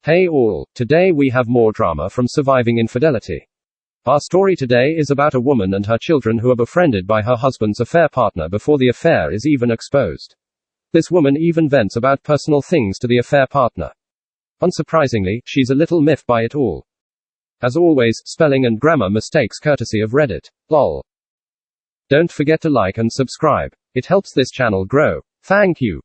Hey all, today we have more drama from Surviving Infidelity. Our story today is about a woman and her children who are befriended by her husband's affair partner before the affair is even exposed. This woman even vents about personal things to the affair partner. Unsurprisingly, she's a little miffed by it all. As always, spelling and grammar mistakes courtesy of Reddit. Lol. Don't forget to like and subscribe. It helps this channel grow. Thank you.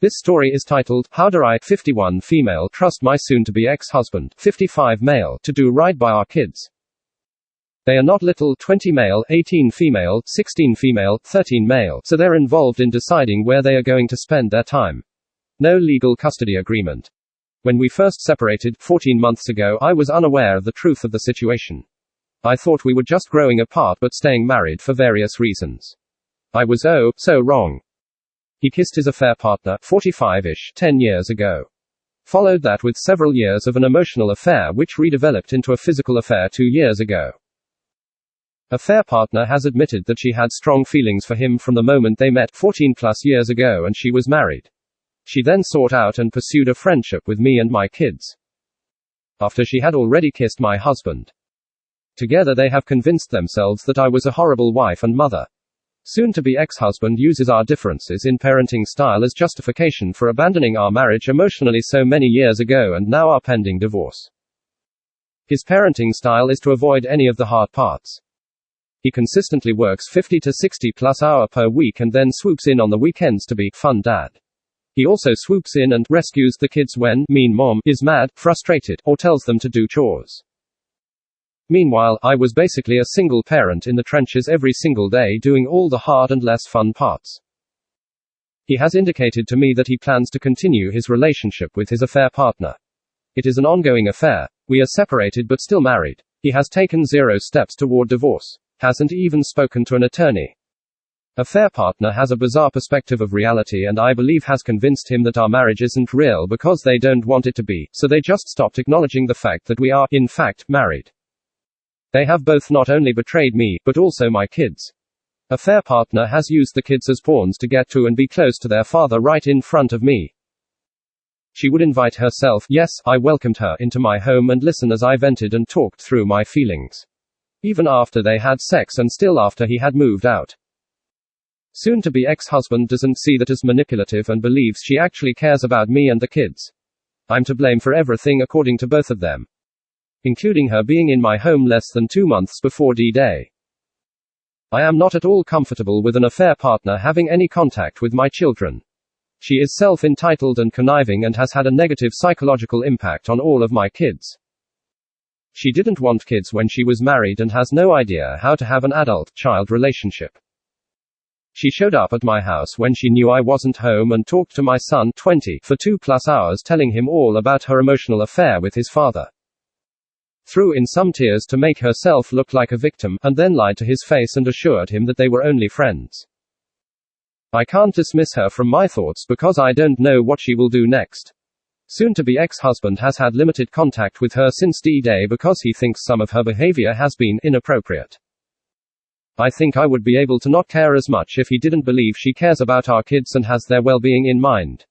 This story is titled, How Do I, 51 female, Trust My Soon-to-Be Ex-Husband, 55 male, to do right by our kids? They are not little, 20 male, 18 female, 16 female, 13 male, so they're involved in deciding where they are going to spend their time. No legal custody agreement. When we first separated, 14 months ago, I was unaware of the truth of the situation. I thought we were just growing apart but staying married for various reasons. I was so wrong. He kissed his affair partner, 45-ish, 10 years ago. Followed that with several years of an emotional affair which redeveloped into a physical affair 2 years ago. Affair partner has admitted that she had strong feelings for him from the moment they met 14 plus years ago and she was married. She then sought out and pursued a friendship with me and my kids. After she had already kissed my husband. Together they have convinced themselves that I was a horrible wife and mother. Soon-to-be ex-husband uses our differences in parenting style as justification for abandoning our marriage emotionally so many years ago and now our pending divorce. His parenting style is to avoid any of the hard parts. He consistently works 50 to 60 plus hours per week and then swoops in on the weekends to be fun dad. He also swoops in and rescues the kids when mean mom is mad, frustrated, or tells them to do chores. Meanwhile, I was basically a single parent in the trenches every single day doing all the hard and less fun parts. He has indicated to me that he plans to continue his relationship with his affair partner. It is an ongoing affair. We are separated but still married. He has taken 0 steps toward divorce. Hasn't even spoken to an attorney. Affair partner has a bizarre perspective of reality and I believe has convinced him that our marriage isn't real because they don't want it to be, so they just stopped acknowledging the fact that we are, in fact, married. They have both not only betrayed me, but also my kids. Affair partner has used the kids as pawns to get to and be close to their father right in front of me. She would invite herself, yes, I welcomed her, into my home and listen as I vented and talked through my feelings. Even after they had sex and still after he had moved out. Soon-to-be ex-husband doesn't see that as manipulative and believes she actually cares about me and the kids. I'm to blame for everything according to both of them. Including her being in my home less than 2 months before D-Day. I am not at all comfortable with an affair partner having any contact with my children. She is self-entitled and conniving and has had a negative psychological impact on all of my kids. She didn't want kids when she was married and has no idea how to have an adult-child relationship. She showed up at my house when she knew I wasn't home and talked to my son, 20, for 2+ hours telling him all about her emotional affair with his father. Threw in some tears to make herself look like a victim, and then lied to his face and assured him that they were only friends. I can't dismiss her from my thoughts because I don't know what she will do next. Soon-to-be ex-husband has had limited contact with her since D-Day because he thinks some of her behavior has been inappropriate. I think I would be able to not care as much if he didn't believe she cares about our kids and has their well-being in mind.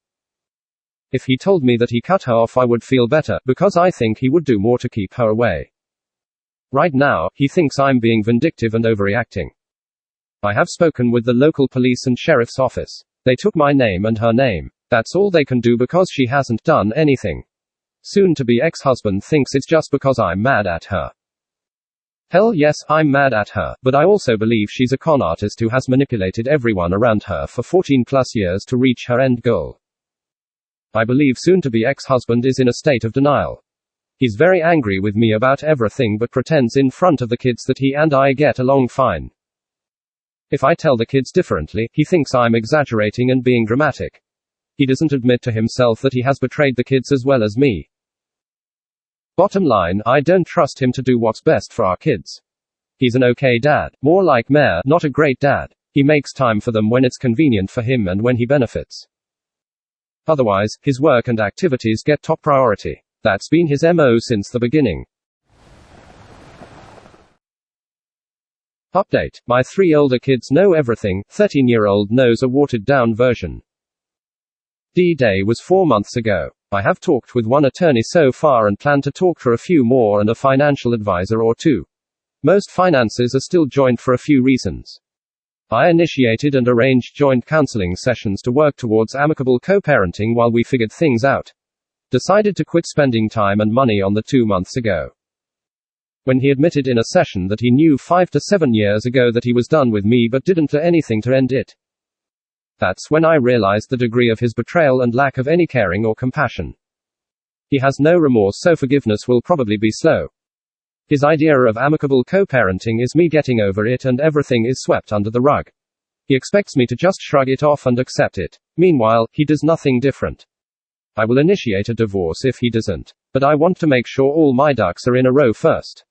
If he told me that he cut her off, I would feel better, because I think he would do more to keep her away. Right now, he thinks I'm being vindictive and overreacting. I have spoken with the local police and sheriff's office. They took my name and her name. That's all they can do because she hasn't done anything. Soon-to-be ex-husband thinks it's just because I'm mad at her. Hell yes, I'm mad at her, but I also believe she's a con artist who has manipulated everyone around her for 14+ years to reach her end goal. I believe soon-to-be ex-husband is in a state of denial. He's very angry with me about everything but pretends in front of the kids that he and I get along fine. If I tell the kids differently, he thinks I'm exaggerating and being dramatic. He doesn't admit to himself that he has betrayed the kids as well as me. Bottom line, I don't trust him to do what's best for our kids. He's an okay dad, more like Mayor, not a great dad. He makes time for them when it's convenient for him and when he benefits. Otherwise, his work and activities get top priority. That's been his MO since the beginning. Update. My 3 older kids know everything, 13-year-old knows a watered-down version. D-Day was 4 months ago. I have talked with one attorney so far and plan to talk to a few more and a financial advisor or two. Most finances are still joint for a few reasons. I initiated and arranged joint counseling sessions to work towards amicable co-parenting while we figured things out. Decided to quit spending time and money on the 2 months ago. When he admitted in a session that he knew 5 to 7 years ago that he was done with me but didn't do anything to end it. That's when I realized the degree of his betrayal and lack of any caring or compassion. He has no remorse, so forgiveness will probably be slow. His idea of amicable co-parenting is me getting over it and everything is swept under the rug. He expects me to just shrug it off and accept it. Meanwhile, he does nothing different. I will initiate a divorce if he doesn't, but I want to make sure all my ducks are in a row first.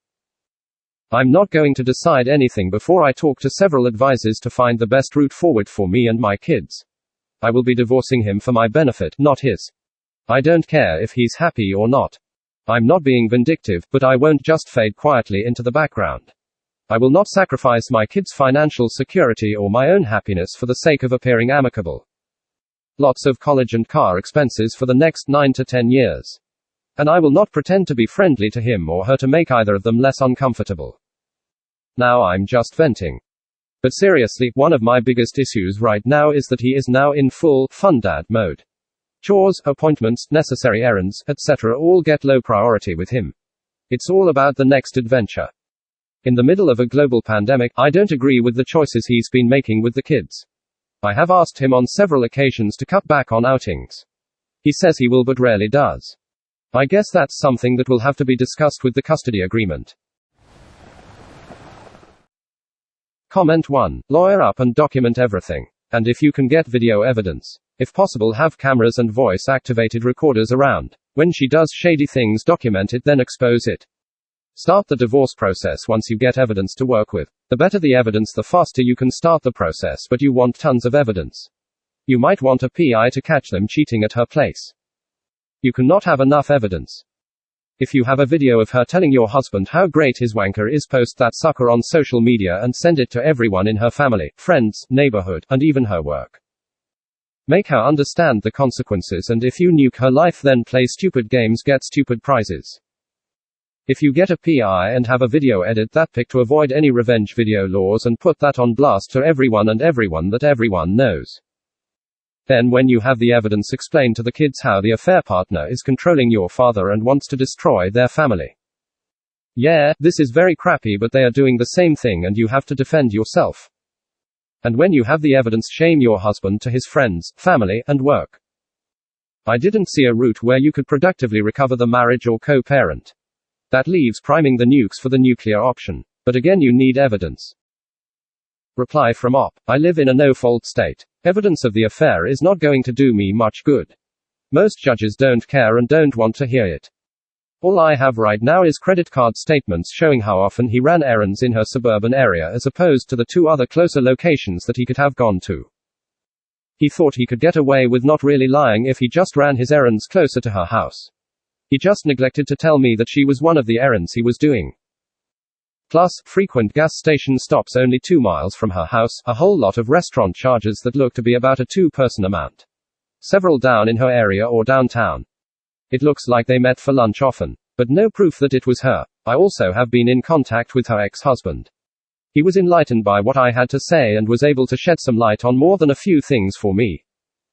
I'm not going to decide anything before I talk to several advisors to find the best route forward for me and my kids. I will be divorcing him for my benefit, not his. I don't care if he's happy or not. I'm not being vindictive, but I won't just fade quietly into the background. I will not sacrifice my kids' financial security or my own happiness for the sake of appearing amicable. Lots of college and car expenses for the next 9 to 10 years. And I will not pretend to be friendly to him or her to make either of them less uncomfortable. Now I'm just venting. But seriously, one of my biggest issues right now is that he is now in full fun dad mode. Chores, appointments, necessary errands, etc. all get low priority with him. It's all about the next adventure. In the middle of a global pandemic, I don't agree with the choices he's been making with the kids. I have asked him on several occasions to cut back on outings. He says he will but rarely does. I guess that's something that will have to be discussed with the custody agreement. Comment 1. Lawyer up and document everything. And if you can get video evidence. If possible, have cameras and voice-activated recorders around. When she does shady things, document it, then expose it. Start the divorce process once you get evidence to work with. The better the evidence, the faster you can start the process, but you want tons of evidence. You might want a PI to catch them cheating at her place. You cannot have enough evidence. If you have a video of her telling your husband how great his wanker is, post that sucker on social media and send it to everyone in her family, friends, neighborhood, and even her work. Make her understand the consequences, and if you nuke her life, then play stupid games, get stupid prizes. If you get a PI and have a video, edit that pic to avoid any revenge video laws and put that on blast to everyone and everyone that everyone knows. Then when you have the evidence, explain to the kids how the affair partner is controlling your father and wants to destroy their family. Yeah, this is very crappy, but they are doing the same thing and you have to defend yourself. And when you have the evidence, shame your husband to his friends, family, and work. I didn't see a route where you could productively recover the marriage or co-parent. That leaves priming the nukes for the nuclear option. But again, you need evidence. Reply from Op. I live in a no-fault state. Evidence of the affair is not going to do me much good. Most judges don't care and don't want to hear it. All I have right now is credit card statements showing how often he ran errands in her suburban area as opposed to the 2 other closer locations that he could have gone to. He thought he could get away with not really lying if he just ran his errands closer to her house. He just neglected to tell me that she was one of the errands he was doing. Plus, frequent gas station stops only 2 miles from her house, a whole lot of restaurant charges that look to be about a 2-person amount. Several down in her area or downtown. It looks like they met for lunch often, but no proof that it was her. I also have been in contact with her ex-husband. He was enlightened by what I had to say and was able to shed some light on more than a few things for me.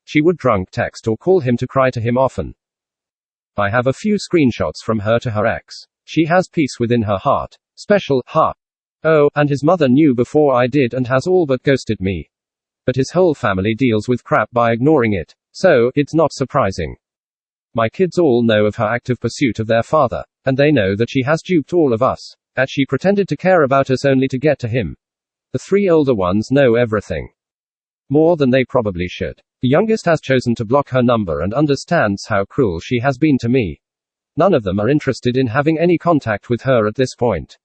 She would drunk text or call him to cry to him often. I have a few screenshots from her to her ex. She has peace within her heart. Special, Oh, and his mother knew before I did and has all but ghosted me. But his whole family deals with crap by ignoring it. So, it's not surprising. My kids all know of her active pursuit of their father. And they know that she has duped all of us. That she pretended to care about us only to get to him. The 3 older ones know everything. More than they probably should. The youngest has chosen to block her number and understands how cruel she has been to me. None of them are interested in having any contact with her at this point.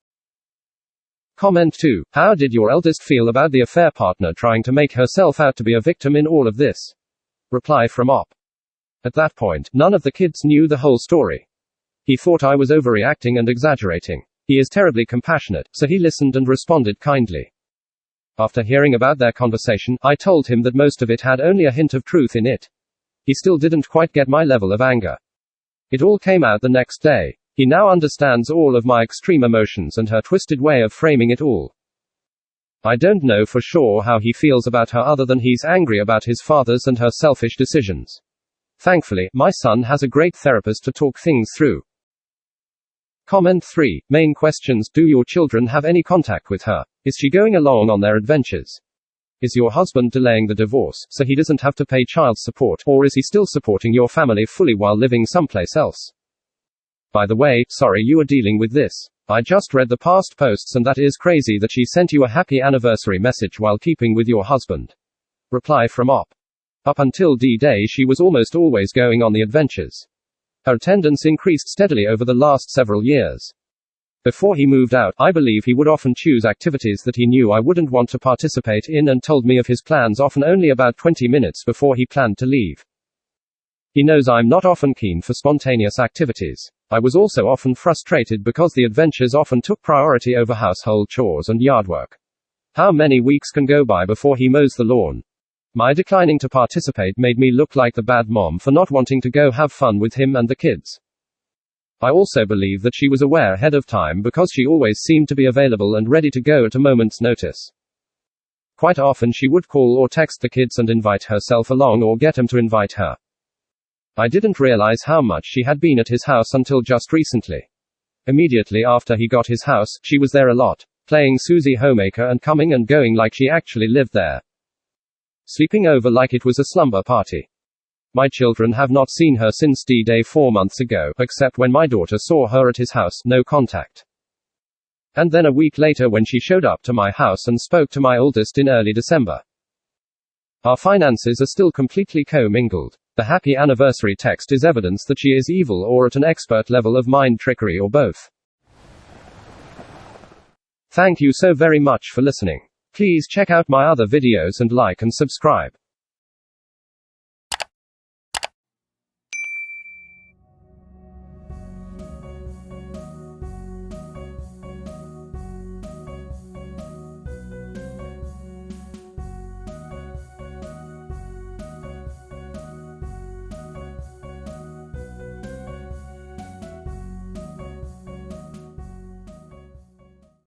Comment 2. How did your eldest feel about the affair partner trying to make herself out to be a victim in all of this? Reply from Op. At that point, none of the kids knew the whole story. He thought I was overreacting and exaggerating. He is terribly compassionate, so he listened and responded kindly. After hearing about their conversation, I told him that most of it had only a hint of truth in it. He still didn't quite get my level of anger. It all came out the next day. He now understands all of my extreme emotions and her twisted way of framing it all. I don't know for sure how he feels about her other than he's angry about his father's and her selfish decisions. Thankfully, my son has a great therapist to talk things through. Comment 3. Main questions. Do your children have any contact with her? Is she going along on their adventures? Is your husband delaying the divorce so he doesn't have to pay child support, or is he still supporting your family fully while living someplace else? By the way, sorry you are dealing with this. I just read the past posts and that is crazy that she sent you a happy anniversary message while keeping with your husband. Reply from Op. Up until D-Day she was almost always going on the adventures. Her attendance increased steadily over the last several years. Before he moved out, I believe he would often choose activities that he knew I wouldn't want to participate in and told me of his plans often only about 20 minutes before he planned to leave. He knows I'm not often keen for spontaneous activities. I was also often frustrated because the adventures often took priority over household chores and yard work. How many weeks can go by before he mows the lawn? My declining to participate made me look like the bad mom for not wanting to go have fun with him and the kids. I also believe that she was aware ahead of time because she always seemed to be available and ready to go at a moment's notice. Quite often she would call or text the kids and invite herself along or get them to invite her. I didn't realize how much she had been at his house until just recently. Immediately after he got his house, she was there a lot, playing Susie Homemaker and coming and going like she actually lived there. Sleeping over like it was a slumber party. My children have not seen her since D-Day 4 months ago, except when my daughter saw her at his house, no contact. And then a week later when she showed up to my house and spoke to my oldest in early December. Our finances are still completely co-mingled. The happy anniversary text is evidence that she is evil or at an expert level of mind trickery or both. Thank you so very much for listening. Please check out my other videos and like and subscribe.